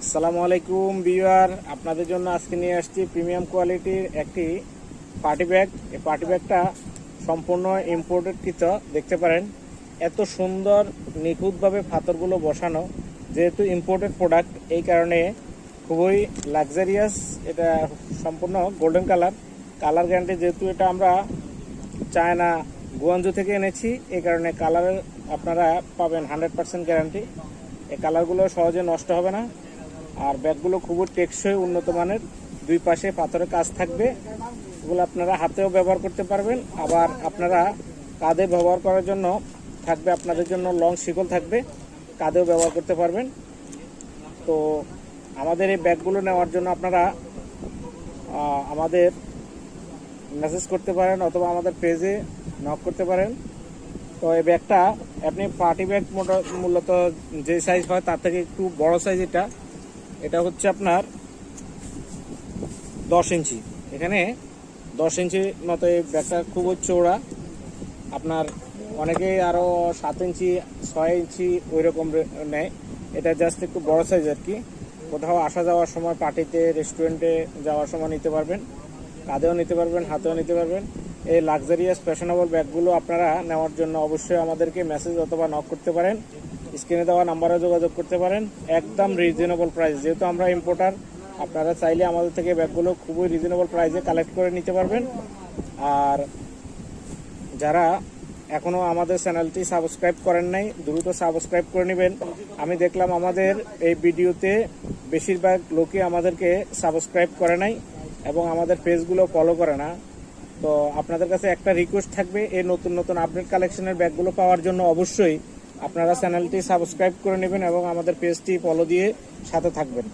আসসালামু আলাইকুম ভিউয়ার, আপনাদের জন্য আজকে নিয়ে আসছি প্রিমিয়াম কোয়ালিটির একটি পার্টি ব্যাগ। এই পার্টি ব্যাগটা সম্পূর্ণ ইম্পোর্টেড কৃত। দেখতে পারেন এত সুন্দর নিখুঁতভাবে পাথরগুলো বসানো, যেহেতু ইম্পোর্টেড প্রোডাক্ট এই কারণে খুবই লাক্সারিয়াস। এটা সম্পূর্ণ গোল্ডেন কালার গ্যারান্টি, যেহেতু এটা আমরা চায়না গুয়াঞ্জু থেকে এনেছি, এই কারণে কালারের আপনারা পাবেন 100% গ্যারান্টি। এই কালারগুলো সহজে নষ্ট হবে না। আর ব্যাগগুলো খুবই টেকসই, উন্নত মানের, দুই পাশে পাথরের কাজ থাকবে। এগুলো আপনারা হাতেও ব্যবহার করতে পারবেন, আবার আপনারা কাঁধে ব্যবহার করার জন্য থাকবে, আপনাদের জন্য লং শিকল থাকবে, কাঁধেও ব্যবহার করতে পারবেন। তো আমাদের এই ব্যাগগুলো নেওয়ার জন্য আপনারা আমাদের মেসেজ করতে পারেন অথবা আমাদের পেজে নক করতে পারেন। তো এই ব্যাগটা আপনি পার্টি ব্যাগ মূলত যে সাইজ হয় তার থেকে একটু বড় সাইজ। এটা হচ্ছে আপনার 10 ইঞ্চি, এখানে 10 ইঞ্চি মতো এই ব্যাগটা খুব চৌড়া। আপনার অনেকেই আরও 7 ইঞ্চি 6 ইঞ্চি ওই রকম নেয়। এটা জাস্ট একটু বড় সাইজ আর কি। কোথাও আসা যাওয়ার সময়, পার্টিতে, রেস্টুরেন্টে যাওয়ার সময় নিতে পারবেন, কাঁধেও নিতে পারবেন, হাতেও নিতে পারবেন। এই লাক্সারিয়াস ফ্যাশনেবল ব্যাগগুলো আপনারা নেওয়ার জন্য অবশ্যই আমাদেরকে মেসেজ অথবা নক করতে পারেন, স্ক্রিনে দেওয়া নাম্বারে যোগাযোগ করতে পারেন। একদম রিজনেবল প্রাইস, যেহেতু আমরা ইম্পোর্টার, আপনারা চাইলে আমাদের থেকে ব্যাগগুলো খুবই রিজনেবল প্রাইসে কালেক্ট করে নিতে পারবেন। আর যারা এখনও আমাদের চ্যানেলটি সাবস্ক্রাইব করেন নাই, দ্রুত সাবস্ক্রাইব করে নেবেন। আমি দেখলাম আমাদের এই ভিডিওতে বেশিরভাগ লোকই আমাদেরকে সাবস্ক্রাইব করে নাই এবং আমাদের পেজগুলো ফলো করে না। তো আপনাদের কাছে একটা রিকোয়েস্ট থাকবে, এই নতুন নতুন আপডেট কালেকশনের ব্যাগগুলো পাওয়ার জন্য অবশ্যই আপনারা চ্যানেলটি সাবস্ক্রাইব করে নেবেন এবং আমাদের পেজটি ফলো দিয়ে সাথে থাকবেন।